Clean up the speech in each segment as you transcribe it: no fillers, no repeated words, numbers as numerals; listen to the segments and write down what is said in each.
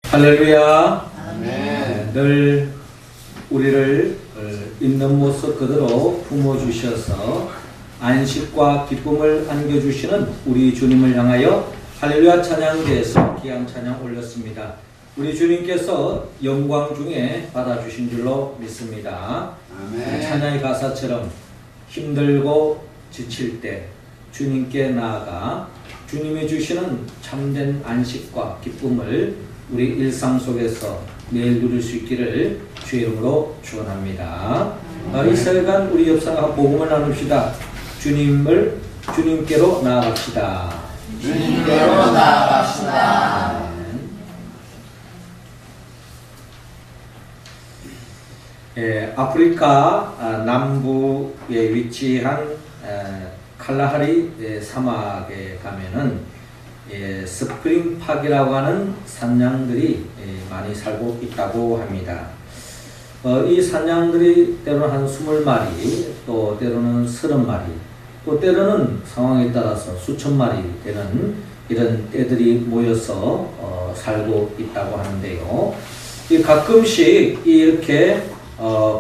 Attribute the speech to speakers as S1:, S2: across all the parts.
S1: 할렐루야.
S2: 아멘.
S1: 늘 우리를 있는 모습 그대로 품어주셔서 안식과 기쁨을 안겨주시는 우리 주님을 향하여 할렐루야 찬양대에서 귀한 찬양 올렸습니다. 우리 주님께서 영광 중에 받아주신 줄로 믿습니다.
S2: 아멘.
S1: 찬양의 가사처럼 힘들고 지칠 때 주님께 나아가 주님이 주시는 참된 안식과 기쁨을 우리 일상 속에서 매일 누릴 수 있기를 주의 이름으로 축원합니다. 이 시간 우리 옆사람과 복음을 나눕시다. 주님께로 나아갑시다.
S2: 주님께로 나아갑시다.
S1: 아프리카 남부에 위치한 칼라하리 사막에 가면은 스프링팍이라고 하는 산양들이 많이 살고 있다고 합니다. 이 산양들이 때로는 한 20마리, 또 때로는 30마리, 또 때로는 상황에 따라서 수천 마리 되는 이런 떼들이 모여서 살고 있다고 하는데요. 가끔씩 이렇게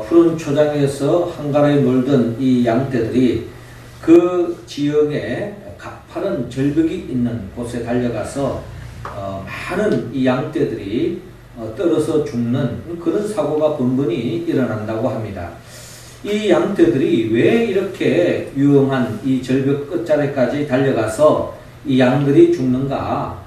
S1: 푸른 초장에서 한가라에 놀던 이 양떼들이 그 지역에 가파른 절벽이 있는 곳에 달려가서 많은 이 양떼들이 떨어져 죽는 그런 사고가 번번이 일어난다고 합니다. 이 양떼들이 왜 이렇게 위험한 이 절벽 끝자리까지 달려가서 이 양들이 죽는가?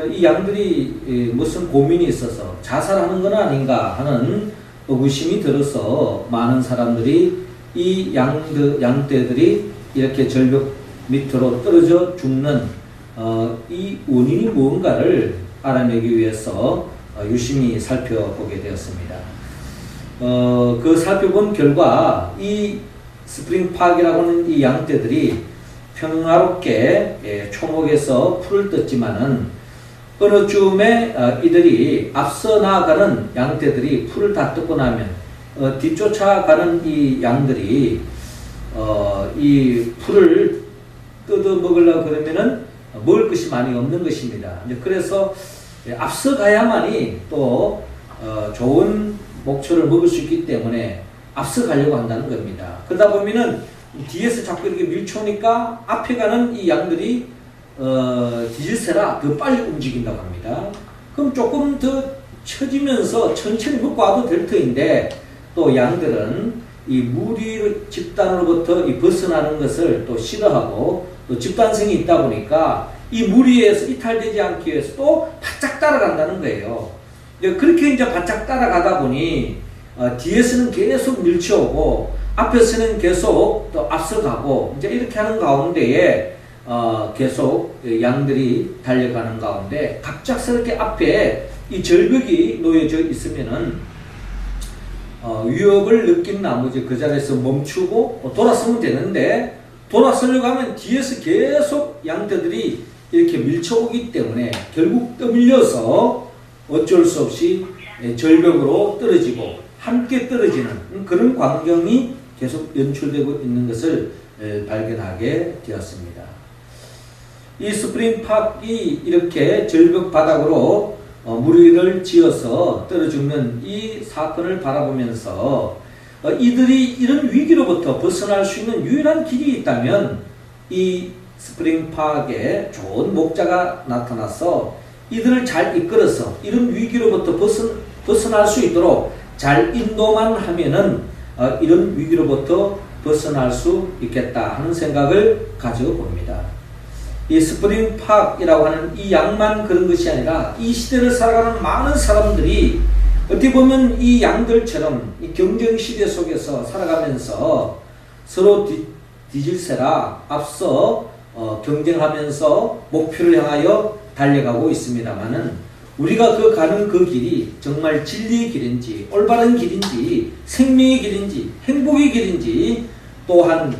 S1: 이 양들이 무슨 고민이 있어서 자살하는 건 아닌가 하는 의구심이 들어서 많은 사람들이 이 양떼들이 이렇게 절벽 밑으로 떨어져 죽는 이 원인이 무언가를 알아내기 위해서 유심히 살펴보게 되었습니다. 그 살펴본 결과 이 스프링팍이라고 하는 이 양떼들이 평화롭게 초목에서 풀을 떴지만은 어느 쯤에 이들이 앞서 나아가는 양떼들이 풀을 다 뜯고 나면 뒤쫓아가는 이 양들이 이 풀을 뜯어 먹으려고 그러면은 먹을 것이 많이 없는 것입니다. 그래서 앞서 가야만이 또 좋은 목초를 먹을 수 있기 때문에 앞서 가려고 한다는 겁니다. 그러다 보면은 뒤에서 자꾸 이렇게 밀쳐오니까 앞에 가는 이 양들이 뒤질세라 더 빨리 움직인다고 합니다. 그럼 조금 더 처지면서 천천히 먹고 와도 될 터인데 또 양들은 이 무리 집단으로부터 이 벗어나는 것을 또 싫어하고 또 집단성이 있다 보니까 이 무리에서 이탈되지 않기 위해서 또 바짝 따라간다는 거예요. 그렇게 이제 바짝 따라가다 보니 뒤에서는 계속 밀쳐오고 앞에서는 계속 또 앞서가고 이제 이렇게 하는 가운데에 계속 양들이 달려가는 가운데 갑작스럽게 앞에 이 절벽이 놓여져 있으면은 위협을 느낀 나머지 그 자리에서 멈추고 돌아서면 되는데 돌아서려고 하면 뒤에서 계속 양떼들이 이렇게 밀쳐오기 때문에 결국 떠밀려서 어쩔 수 없이 절벽으로 떨어지고 함께 떨어지는 그런 광경이 계속 연출되고 있는 것을 발견하게 되었습니다. 이 스프링팍이 이렇게 절벽 바닥으로 무리를 지어서 떨어 죽는 이 사건을 바라보면서 이들이 이런 위기로부터 벗어날 수 있는 유일한 길이 있다면 이 스프링팍에 좋은 목자가 나타나서 이들을 잘 이끌어서 이런 위기로부터 벗어날 수 있도록 잘 인도만 하면은 이런 위기로부터 벗어날 수 있겠다 하는 생각을 가지고 봅니다. 이 스프링팍이라고 하는 이 양만 그런 것이 아니라 이 시대를 살아가는 많은 사람들이 어떻게 보면 이 양들처럼 이 경쟁 시대 속에서 살아가면서 서로 뒤질세라 앞서 경쟁하면서 목표를 향하여 달려가고 있습니다만은 우리가 가는 그 길이 정말 진리의 길인지 올바른 길인지 생명의 길인지 행복의 길인지 또한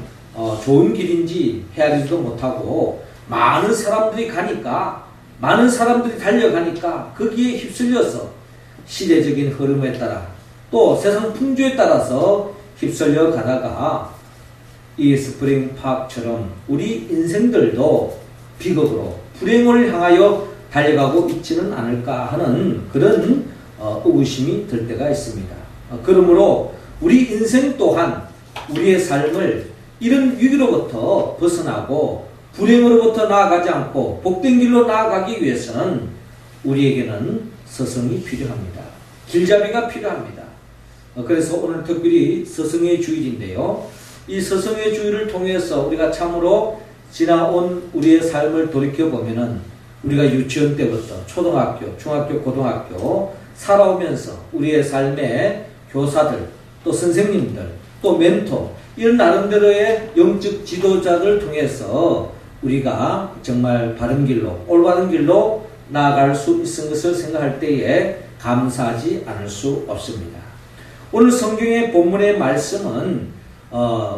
S1: 좋은 길인지 헤아리지도 못하고 많은 사람들이 가니까 많은 사람들이 달려가니까 거기에 휩쓸려서 시대적인 흐름에 따라 또 세상 풍조에 따라서 휩쓸려 가다가 이 스프링팍처럼 우리 인생들도 비극으로 불행을 향하여 달려가고 있지는 않을까 하는 그런 의구심이 들 때가 있습니다. 그러므로 우리 인생 또한 우리의 삶을 이런 위기로부터 벗어나고 불행으로부터 나아가지 않고 복된 길로 나아가기 위해서는 우리에게는 스승이 필요합니다. 길잡이가 필요합니다. 그래서 오늘 특별히 스승의 주일인데요. 이 스승의 주일을 통해서 우리가 참으로 지나온 우리의 삶을 돌이켜보면은 우리가 유치원 때부터 초등학교, 중학교, 고등학교 살아오면서 우리의 삶에 교사들, 또 선생님들, 또 멘토 이런 나름대로의 영적 지도자들 통해서 우리가 정말 바른 길로, 올바른 길로 나아갈 수 있는 것을 생각할 때에 감사하지 않을 수 없습니다. 오늘 성경의 본문의 말씀은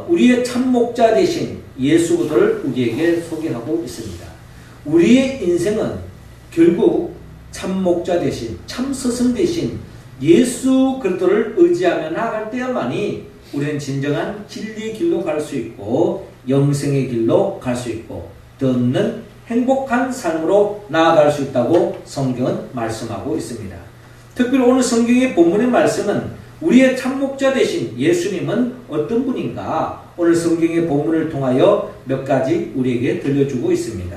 S1: 우리의 참목자 되신 예수 그리스도를 우리에게 소개하고 있습니다. 우리의 인생은 결국 참목자 되신, 참스승 되신 예수 그리스도를 의지하며 나아갈 때야만이 우리는 진정한 진리의 길로 갈 수 있고 영생의 길로 갈 수 있고 더 없는 행복한 삶으로 나아갈 수 있다고 성경은 말씀하고 있습니다. 특별히 오늘 성경의 본문의 말씀은 우리의 참목자 되신 예수님은 어떤 분인가 오늘 성경의 본문을 통하여 몇 가지 우리에게 들려주고 있습니다.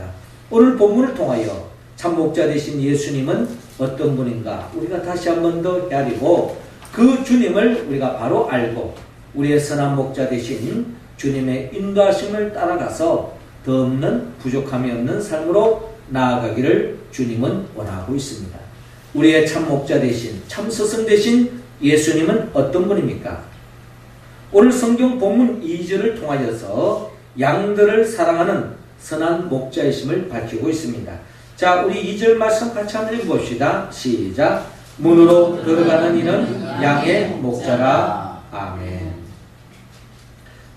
S1: 오늘 본문을 통하여 참목자 되신 예수님은 어떤 분인가 우리가 다시 한 번 더 헤아리고 그 주님을 우리가 바로 알고 우리의 선한 목자 되신 주님의 인도하심을 따라가서 더 없는 부족함이 없는 삶으로 나아가기를 주님은 원하고 있습니다. 우리의 참목자 되신 참스승 되신 예수님은 어떤 분입니까? 오늘 성경 본문 2절을 통하여서 양들을 사랑하는 선한 목자이심을 밝히고 있습니다. 자, 우리 2절 말씀 같이 한번 읽어봅시다. 시작. 문으로 들어가는 이는 양의 목자라. 아멘.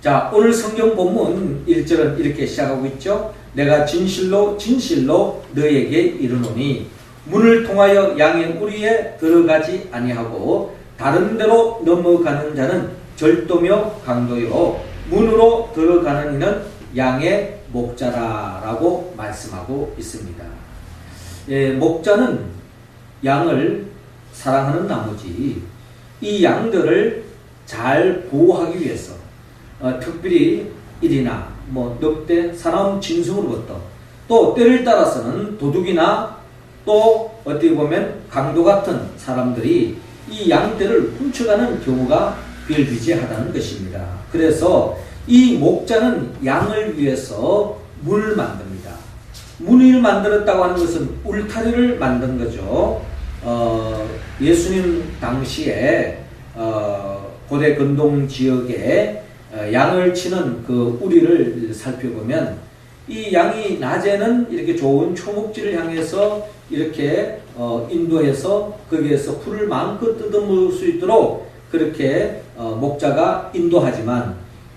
S1: 자, 오늘 성경 본문 1절은 이렇게 시작하고 있죠. 내가 진실로 진실로 너에게 이르노니 문을 통하여 양의 우리에 들어가지 아니하고 다른 데로 넘어가는 자는 절도며 강도요 문으로 들어가는 이는 양의 목자라라고 말씀하고 있습니다. 예, 목자는 양을 사랑하는 나머지 이 양들을 잘 보호하기 위해서 특별히 일이나 늑대, 사람 짐승으로부터 또 때를 따라서는 도둑이나 또 어떻게 보면 강도 같은 사람들이 이 양떼를 훔쳐가는 경우가 비일비재하다는 것입니다. 그래서 이 목자는 양을 위해서 문을 만듭니다. 문을 만들었다고 하는 것은 울타리를 만든 거죠. 예수님 당시에 고대 근동 지역에 양을 치는 그 우리를 살펴보면 이 양이 낮에는 이렇게 좋은 초목지를 향해서 이렇게 인도해서 거기에서 풀을 마음껏 뜯어먹을 수 있도록 그렇게 목자가 인도하지만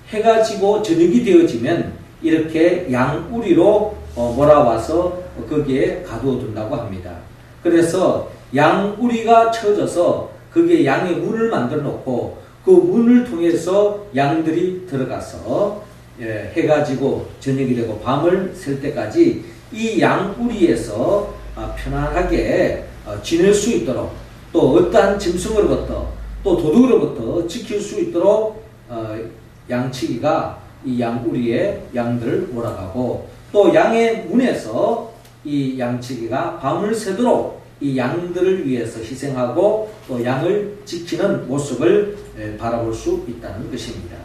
S1: 해가 지고 저녁이 되어지면 이렇게 양우리로 몰아와서 거기에 가두어둔다고 합니다. 그래서 양우리가 쳐져서 거기에 양의 문을 만들어 놓고 그 문을 통해서 양들이 들어가서 해가 지고 저녁이 되고 밤을 셀 때까지 이 양우리에서 편안하게 지낼 수 있도록 또 어떠한 짐승으로부터 또 도둑으로부터 지킬 수 있도록 양치기가 이 양우리에 양들을 몰아가고 또 양의 문에서 이 양치기가 밤을 새도록 이 양들을 위해서 희생하고 또 양을 지키는 모습을 바라볼 수 있다는 것입니다.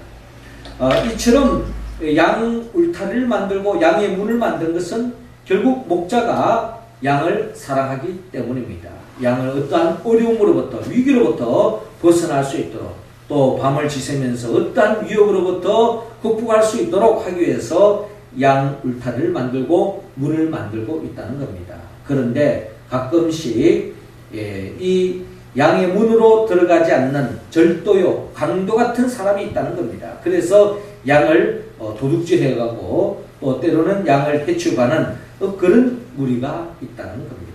S1: 이처럼 양 울타리를 만들고 양의 문을 만든 것은 결국 목자가 양을 사랑하기 때문입니다. 양을 어떠한 어려움으로부터 위기로부터 벗어날 수 있도록 또 밤을 지새면서 어떠한 위협으로부터 극복할 수 있도록 하기 위해서 양 울타리를 만들고 문을 만들고 있다는 겁니다. 그런데 가끔씩 이 양의 문으로 들어가지 않는 절도요 강도 같은 사람이 있다는 겁니다. 그래서 양을 도둑질해가고 또 때로는 양을 해치우가는 그런 무리가 있다는 겁니다.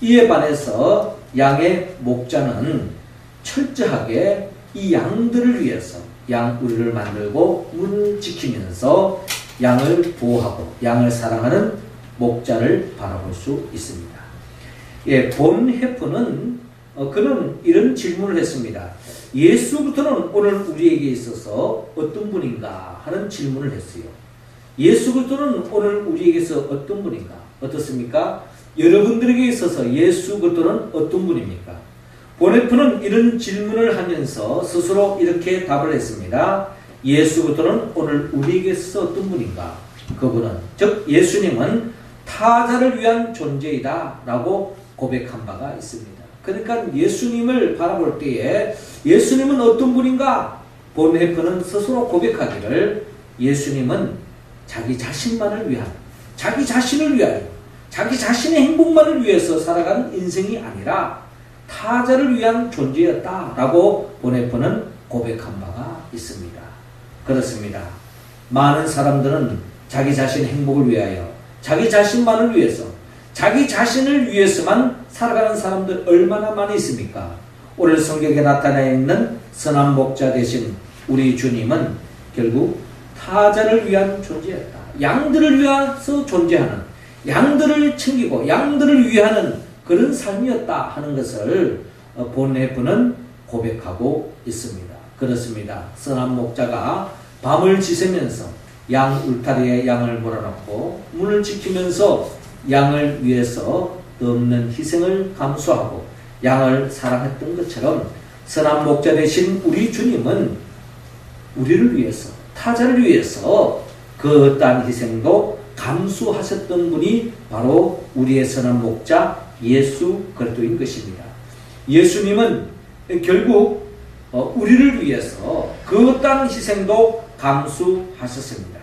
S1: 이에 반해서 양의 목자는 철저하게 이 양들을 위해서 양우리를 만들고 문을 지키면서 양을 보호하고 양을 사랑하는 목자를 바라볼 수 있습니다. 예, 본헤프는 그는 이런 질문을 했습니다. 예수 그리스도는 오늘 우리에게 있어서 어떤 분인가 하는 질문을 했어요. 예수 그리스도는 오늘 우리에게서 어떤 분인가? 어떻습니까? 여러분들에게 있어서 예수 그리스도는 어떤 분입니까? 본헤프는 이런 질문을 하면서 스스로 이렇게 답을 했습니다. 예수 그리스도는 오늘 우리에게 있어서 어떤 분인가? 그분은 즉 예수님은 타자를 위한 존재이다 라고 고백한 바가 있습니다. 그러니까 예수님을 바라볼 때에 예수님은 어떤 분인가? 본헤프는 스스로 고백하기를 예수님은 자기 자신만을 위한, 자기 자신을 위하여, 자기 자신의 행복만을 위해서 살아가는 인생이 아니라 타자를 위한 존재였다라고 본헤프는 고백한 바가 있습니다. 그렇습니다. 많은 사람들은 자기 자신의 행복을 위하여, 자기 자신만을 위해서, 자기 자신을 위해서만 살아가는 사람들 얼마나 많이 있습니까? 오늘 성경에 나타나 있는 선한 목자 되신 우리 주님은 결국 타자를 위한 존재였다. 양들을 위해서 존재하는, 양들을 챙기고 양들을 위하는 그런 삶이었다 하는 것을 본헤프는 고백하고 있습니다. 그렇습니다. 선한 목자가 밤을 지새면서 양 울타리에 양을 몰아넣고 문을 지키면서 양을 위해서 없는 희생을 감수하고 양을 사랑했던 것처럼 선한 목자 되신 우리 주님은 우리를 위해서, 타자를 위해서 그 어떠한 희생도 감수하셨던 분이 바로 우리의 선한 목자 예수 그리스도인 것입니다. 예수님은 결국 우리를 위해서 그 어떠한 희생도 감수하셨습니다.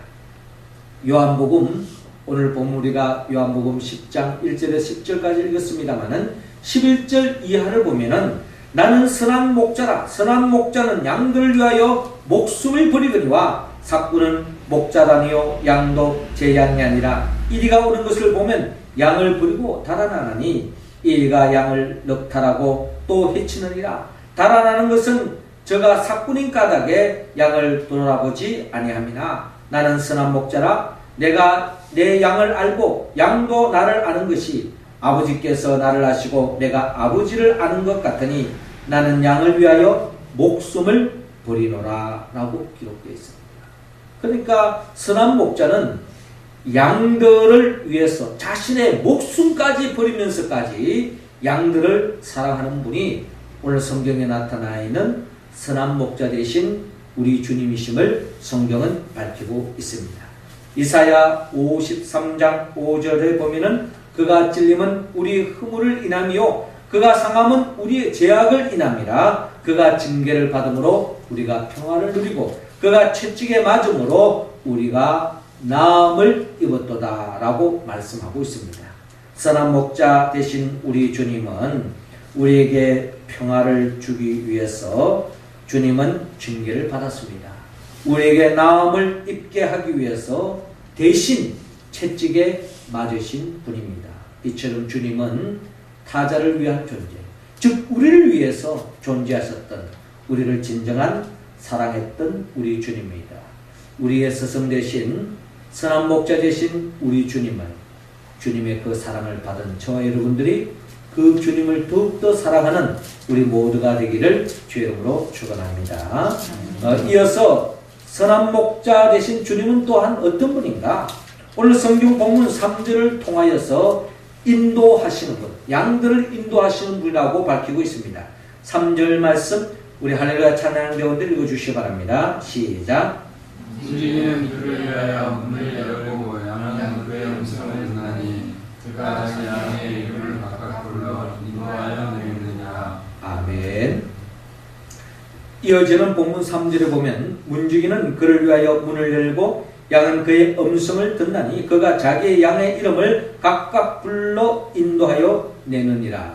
S1: 요한복음, 오늘 보면 우리가 요한복음 10장 1절에서 10절까지 읽었습니다마는 11절 이하를 보면은 나는 선한 목자라, 선한 목자는 양들을 위하여 목숨을 버리거니와 삭구는 목자라니요 양도 제 양이 아니라 이리가 오는 것을 보면 양을 버리고 달아나나니 이리가 양을 넉탈하고 또 해치느니라. 달아나는 것은 저가 삭구인 까닭에 양을 돌아보지 아니함이나 나는 선한 목자라 내가 내 양을 알고 양도 나를 아는 것이 아버지께서 나를 아시고 내가 아버지를 아는 것 같으니 나는 양을 위하여 목숨을 버리노라 라고 기록되어 있습니다. 그러니까 선한 목자는 양들을 위해서 자신의 목숨까지 버리면서까지 양들을 사랑하는 분이 오늘 성경에 나타나 있는 선한 목자 되신 우리 주님이심을 성경은 밝히고 있습니다. 이사야 53장 5절에 보면은 그가 찔림은 우리 허물을 인함이요 그가 상함은 우리의 죄악을 인함이라. 그가 징계를 받음으로 우리가 평화를 누리고 그가 채찍에 맞음으로 우리가 나음을 입었도다 라고 말씀하고 있습니다. 선한 목자 되신 우리 주님은 우리에게 평화를 주기 위해서 주님은 징계를 받았습니다. 우리에게 나음을 입게 하기 위해서 대신 채찍에 맞으신 분입니다. 이처럼 주님은 타자를 위한 존재, 즉 우리를 위해서 존재하셨던, 우리를 진정한 사랑했던 우리 주님입니다. 우리의 스승 되신 선한 목자 되신 우리 주님은 주님의 그 사랑을 받은 저와 여러분들이 그 주님을 더욱더 사랑하는 우리 모두가 되기를 주의 이름으로 축원합니다. 이어서 선한 목자 되신 주님은 또한 어떤 분인가? 오늘 성경 본문 3절을 통하여서 인도하시는 분, 양들을 인도하시는 분이라고 밝히고 있습니다. 3절 말씀 우리 할렐루야 찬양 배우들 읽어주시기 바랍니다. 시작.
S2: 주님은 그를 위하여 문을 열고 양은 그의 음성을 듣나니 그가 자기 양의 이름을 각각 불러 인도하여 내느니라.
S1: 아멘. 이어지는 본문 3절에 보면 문지기는 그를 위하여 문을 열고 양은 그의 음성을 듣나니 그가 자기의 양의 이름을 각각 불러 인도하여 내느니라.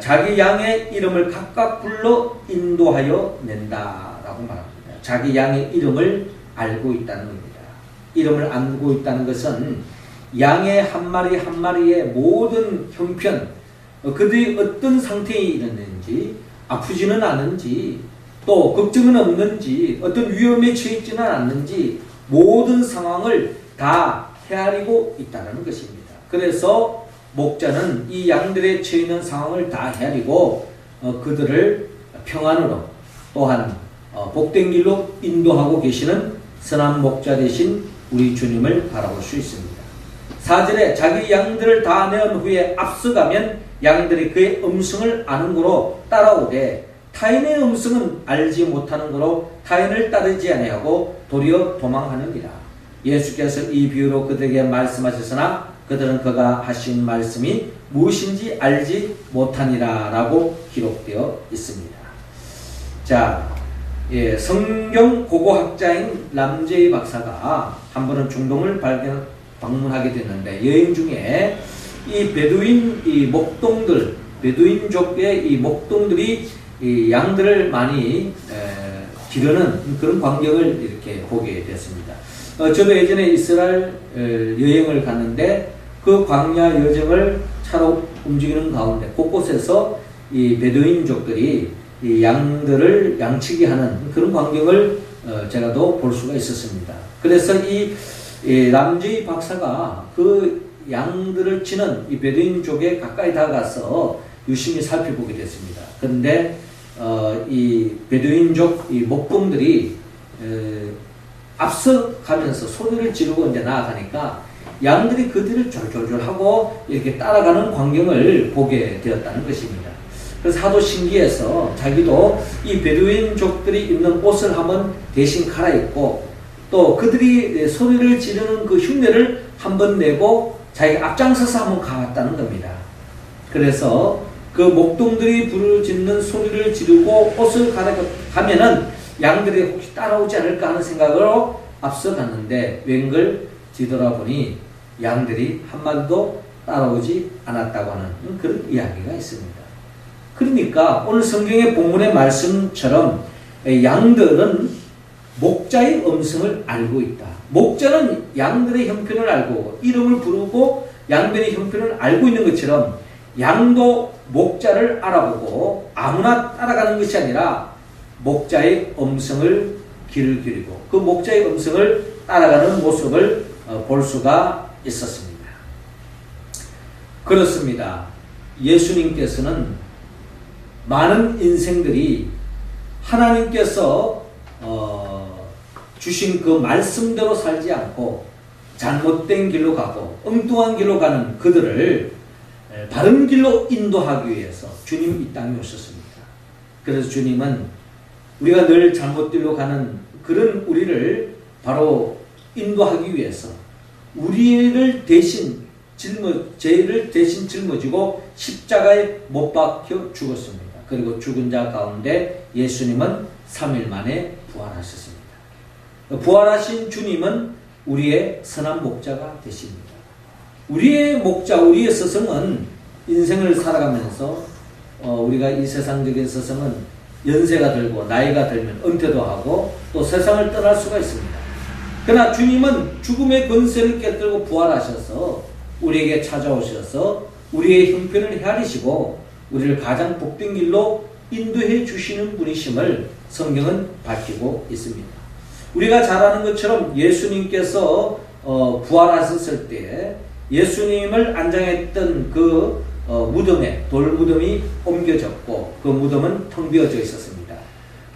S1: 자기 양의 이름을 각각 불러 인도하여 낸다라고 말합니다. 자기 양의 이름을 알고 있다는 겁니다. 이름을 알고 있다는 것은 양의 한 마리 한 마리의 모든 형편, 그들이 어떤 상태에 있는지, 아프지는 않은지, 또 걱정은 없는지, 어떤 위험에 처해있지는 않는지 모든 상황을 다 헤아리고 있다는 것입니다. 그래서 목자는 이 양들의 처해 있는 상황을 다 헤아리고 그들을 평안으로 또한 복된 길로 인도하고 계시는 선한 목자 되신 우리 주님을 바라볼 수 있습니다. 4절에 자기 양들을 다 내은 후에 앞서가면 양들이 그의 음성을 아는 거로 따라오되 타인의 음성은 알지 못하는 거로 타인을 따르지 아니하고 도리어 도망하느니라. 예수께서 이 비유로 그들에게 말씀하셨으나 그들은 그가 하신 말씀이 무엇인지 알지 못하니라 라고 기록되어 있습니다. 자, 성경 고고학자인 람제이 박사가 한 번은 중동을 방문하게 됐는데 여행 중에 이 베두인 이 목동들, 베두인족의 이 목동들이 이 양들을 많이 기르는 그런 광경을 이렇게 보게 됐습니다. 저도 예전에 이스라엘 여행을 갔는데 그 광야 여정을 차로 움직이는 가운데 곳곳에서 이 베두인족들이 이 양들을 양치기 하는 그런 광경을 제가 또 볼 수가 있었습니다. 그래서 이 람지 박사가 그 양들을 치는 이 베두인족에 가까이 다가가서 유심히 살펴보게 됐습니다. 그런데 이 베두인족 이 목동들이 앞서가면서 소리를 지르고 이제 나아가니까 양들이 그 뒤를 졸졸졸하고 이렇게 따라가는 광경을 보게 되었다는 것입니다. 그래서 하도 신기해서 자기도 이 베두인족들이 입는 옷을 한번 대신 갈아입고 또 그들이 소리를 지르는 그 흉내를 한번 내고 자기가 앞장서서 한번 가봤다는 겁니다. 그래서 그 목동들이 부르짖는 소리를 지르고 옷을 갈아가면은 양들이 혹시 따라오지 않을까 하는 생각으로 앞서갔는데 웬걸 뒤돌아보니 양들이 한 마리도 따라오지 않았다고 하는 그런 이야기가 있습니다. 그러니까 오늘 성경의 본문의 말씀처럼 양들은 목자의 음성을 알고 있다. 목자는 양들의 형편을 알고 이름을 부르고 양들의 형편을 알고 있는 것처럼 양도 목자를 알아보고 아무나 따라가는 것이 아니라 목자의 음성을 귀를 기울이고 그 목자의 음성을 따라가는 모습을 볼 수가 있었습니다. 그렇습니다. 예수님께서는 많은 인생들이 하나님께서 주신 그 말씀대로 살지 않고 잘못된 길로 가고 엉뚱한 길로 가는 그들을 바른 길로 인도하기 위해서 주님 이 땅에 오셨습니다. 그래서 주님은 우리가 늘 잘못 길로 가는 그런 우리를 바로 인도하기 위해서 우리를 대신 죄를 대신 짊어지고 십자가에 못 박혀 죽었습니다. 그리고 죽은 자 가운데 예수님은 3일 만에 부활하셨습니다. 부활하신 주님은 우리의 선한 목자가 되십니다. 우리의 목자, 우리의 스승은 인생을 살아가면서 우리가 이 세상적인 스승은 연세가 들고 나이가 들면 은퇴도 하고 또 세상을 떠날 수가 있습니다. 그러나 주님은 죽음의 권세를 깨뜨리고 부활하셔서 우리에게 찾아오셔서 우리의 형편을 헤아리시고 우리를 가장 복된 길로 인도해 주시는 분이심을 성경은 밝히고 있습니다. 우리가 잘 아는 것처럼 예수님께서 부활하셨을 때 예수님을 안장했던 그 무덤에 돌무덤이 옮겨졌고 그 무덤은 텅 비어져 있었습니다.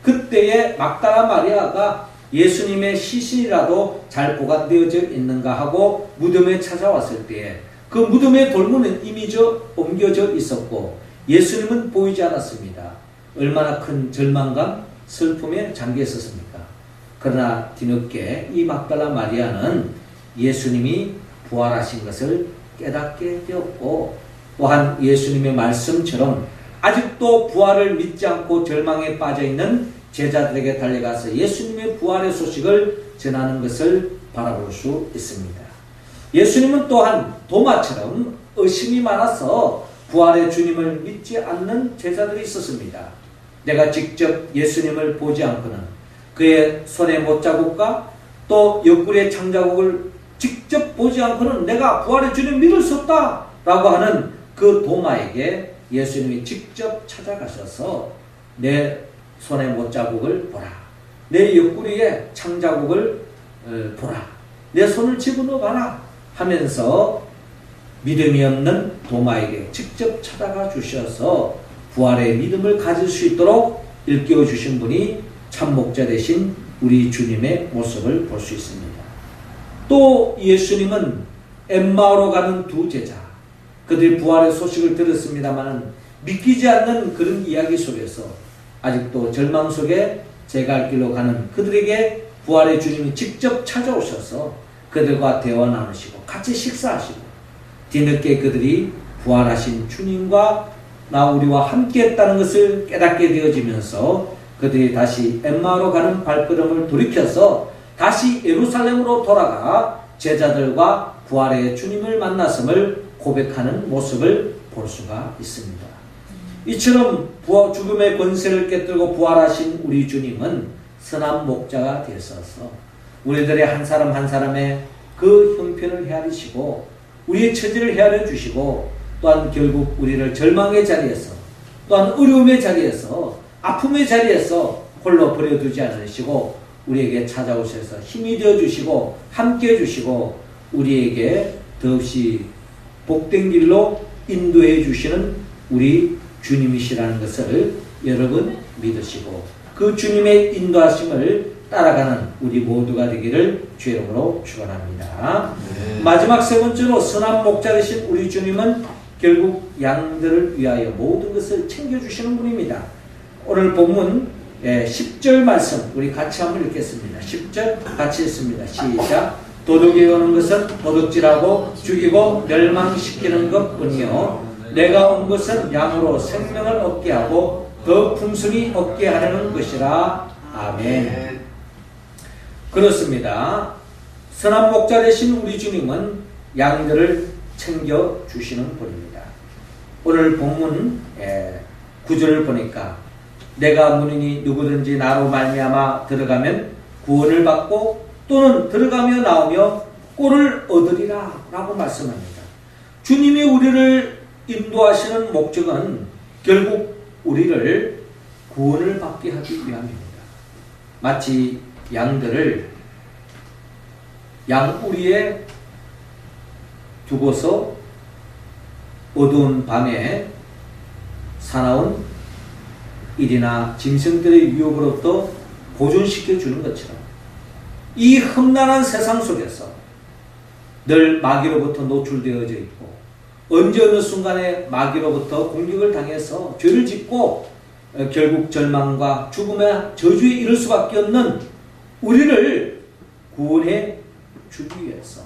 S1: 그때에 막달라 마리아가 예수님의 시신이라도 잘 보관되어져 있는가 하고 무덤에 찾아왔을 때에 그 무덤의 돌문은 이미 옮겨져 있었고 예수님은 보이지 않았습니다. 얼마나 큰 절망감, 슬픔에 잠겨 있었습니까? 그러나 뒤늦게 이 막달라 마리아는 예수님이 부활하신 것을 깨닫게 되었고 또한 예수님의 말씀처럼 아직도 부활을 믿지 않고 절망에 빠져있는 제자들에게 달려가서 예수님의 부활의 소식을 전하는 것을 바라볼 수 있습니다. 예수님은 또한 도마처럼 의심이 많아서 부활의 주님을 믿지 않는 제자들이 있었습니다. 내가 직접 예수님을 보지 않고는 그의 손의 못자국과 또 옆구리의 창자국을 직접 보지 않고는 내가 부활의 주님 믿을 수 없다 라고 하는 그 도마에게 예수님이 직접 찾아가셔서 내 손의 못자국을 보라, 내 옆구리에 창자국을 보라, 내 손을 집어넣어 봐라 하면서 믿음이 없는 도마에게 직접 찾아가 주셔서 부활의 믿음을 가질 수 있도록 일깨워 주신 분이 참 목자 되신 우리 주님의 모습을 볼 수 있습니다. 또 예수님은 엠마오로 가는 두 제자, 그들이 부활의 소식을 들었습니다만 믿기지 않는 그런 이야기 속에서 아직도 절망 속에 제 갈 길로 가는 그들에게 부활의 주님이 직접 찾아오셔서 그들과 대화 나누시고 같이 식사하시고 뒤늦게 그들이 부활하신 주님과 우리와 함께 했다는 것을 깨닫게 되어지면서 그들이 다시 엠마오로 가는 발걸음을 돌이켜서 다시 예루살렘으로 돌아가 제자들과 부활의 주님을 만났음을 고백하는 모습을 볼 수가 있습니다. 이처럼 죽음의 권세를 깨뜨리고 부활하신 우리 주님은 선한 목자가 되셔서 우리들의 한 사람 한 사람의 그 형편을 헤아리시고 우리의 처지를 헤아려 주시고 또한 결국 우리를 절망의 자리에서 또한 어려움의 자리에서 아픔의 자리에서 홀로 버려두지 않으시고 우리에게 찾아오셔서 힘이 되어 주시고 함께 해 주시고 우리에게 더없이 복된 길로 인도해 주시는 우리 주님이시라는 것을 여러분 믿으시고 그 주님의 인도하심을 따라가는 우리 모두가 되기를 주의 이름으로 축원합니다. 마지막 세 번째로 선한 목자 되신 우리 주님은 결국 양들을 위하여 모든 것을 챙겨주시는 분입니다. 오늘 본문 10절 말씀 우리 같이 한번 읽겠습니다. 10절 같이 읽습니다. 시작. 도둑이 오는 것은 도둑질하고 죽이고 멸망시키는 것뿐이요 내가 온 것은 양으로 생명을 얻게 하고 더 풍성히 얻게 하려는 것이라. 아멘. 그렇습니다. 선한 목자 되신 우리 주님은 양들을 챙겨주시는 분입니다. 오늘 본문 9절을 보니까 내가 문이니 누구든지 나로 말미암아 들어가면 구원을 받고 또는 들어가며 나오며 꼴을 얻으리라 라고 말씀합니다. 주님이 우리를 인도하시는 목적은 결국 우리를 구원을 받게 하기 위함입니다. 마치 양들을 양우리에 두고서 어두운 밤에 사나운 일이나 짐승들의 유혹으로부터 보존시켜 주는 것처럼 이 험난한 세상 속에서 늘 마귀로부터 노출되어져 있고 언제 어느 순간에 마귀로부터 공격을 당해서 죄를 짓고 결국 절망과 죽음의 저주에 이를 수밖에 없는 우리를 구원해 주기 위해서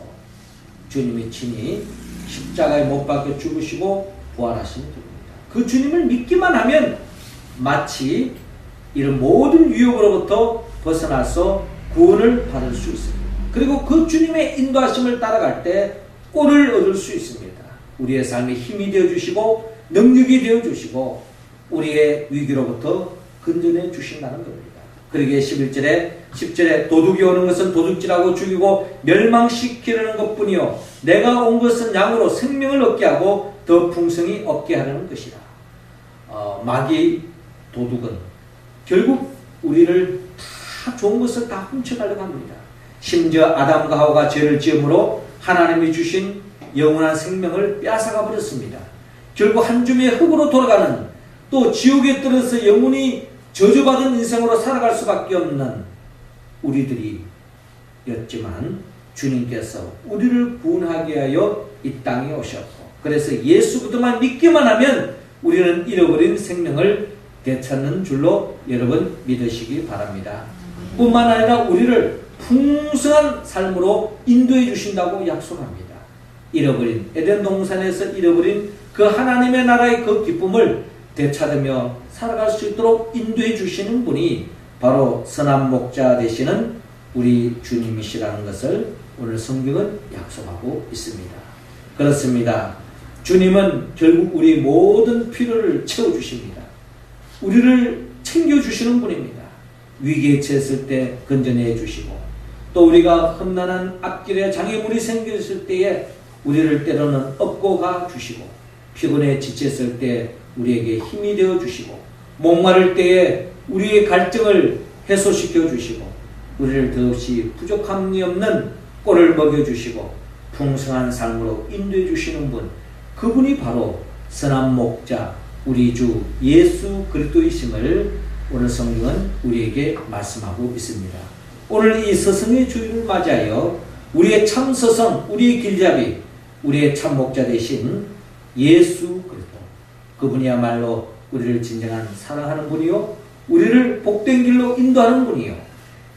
S1: 주님이 친히 십자가에 못 박혀 죽으시고 부활하신 분입니다. 그 주님을 믿기만 하면 마치 이런 모든 유혹으로부터 벗어나서 구원을 받을 수 있습니다. 그리고 그 주님의 인도하심을 따라갈 때 꼴을 얻을 수 있습니다. 우리의 삶에 힘이 되어주시고 능력이 되어주시고 우리의 위기로부터 건져내 주신다는 겁니다. 그러기에 10절에 도둑이 오는 것은 도둑질하고 죽이고 멸망시키려는 것뿐이요 내가 온 것은 양으로 생명을 얻게 하고 더 풍성히 얻게 하려는 것이라. 마귀 도둑은 결국 우리를 다 좋은 것을 다 훔쳐가려고 합니다. 심지어 아담과 하와가 죄를 지음으로 하나님이 주신 영원한 생명을 빼앗아가 버렸습니다. 결국 한 줌의 흙으로 돌아가는 또 지옥에 떨어져서 영원히 저주받은 인생으로 살아갈 수밖에 없는 우리들이었지만 주님께서 우리를 구원하기 위하여 이 땅에 오셨고 그래서 예수 그리스도만 믿기만 하면 우리는 잃어버린 생명을 되찾는 줄로 여러분 믿으시기 바랍니다. 뿐만 아니라 우리를 풍성한 삶으로 인도해 주신다고 약속합니다. 잃어버린 에덴 동산에서 잃어버린 그 하나님의 나라의 그 기쁨을 되찾으며 살아갈 수 있도록 인도해 주시는 분이 바로 선한 목자 되시는 우리 주님이시라는 것을 오늘 성경은 약속하고 있습니다. 그렇습니다. 주님은 결국 우리 모든 필요를 채워주십니다. 우리를 챙겨주시는 분입니다. 위기에 처했을 때 건져내 주시고 또 우리가 험난한 앞길에 장애물이 생겼을 때에 우리를 때로는 업고 가 주시고 피곤에 지쳤을 때 우리에게 힘이 되어 주시고 목마를 때에 우리의 갈증을 해소시켜 주시고 우리를 더없이 부족함이 없는 꼴을 먹여 주시고 풍성한 삶으로 인도해 주시는 분, 그분이 바로 선한 목자 우리 주 예수 그리스도이심을 오늘 성경은 우리에게 말씀하고 있습니다. 오늘 이 스승의 주일을 맞이하여 우리의 참 스승, 우리의 길잡이, 우리의 참 목자 되신 예수 그리스도, 그분이야말로 우리를 진정한 사랑하는 분이요, 우리를 복된 길로 인도하는 분이요,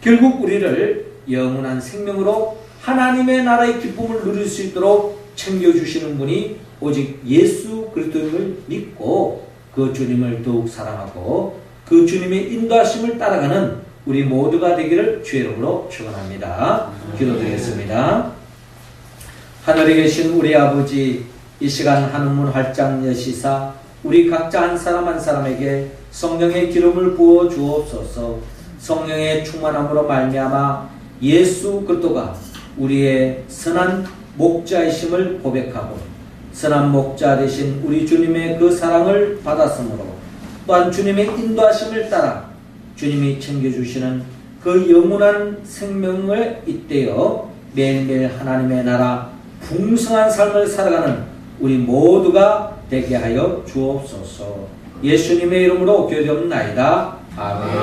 S1: 결국 우리를 영원한 생명으로 하나님의 나라의 기쁨을 누릴 수 있도록 챙겨주시는 분이 오직 예수 그리스도임을 믿고 그 주님을 더욱 사랑하고 그 주님의 인도하심을 따라가는 우리 모두가 되기를 주의 이름으로 축원합니다. 기도드리겠습니다. 하늘에 계신 우리 아버지, 이 시간 하늘문 활짝 여시사 우리 각자 한 사람 한 사람에게 성령의 기름을 부어 주옵소서. 성령의 충만함으로 말미암아 예수 그리스도가 우리의 선한 목자이심을 고백하고 선한 목자 되신 우리 주님의 그 사랑을 받았으므로 또한 주님의 인도하심을 따라 주님이 챙겨주시는 그 영원한 생명을 잇대어 매일매일 하나님의 나라 풍성한 삶을 살아가는 우리 모두가 되게 하여 주옵소서. 예수님의 이름으로 기도드리옵나이다. 아멘.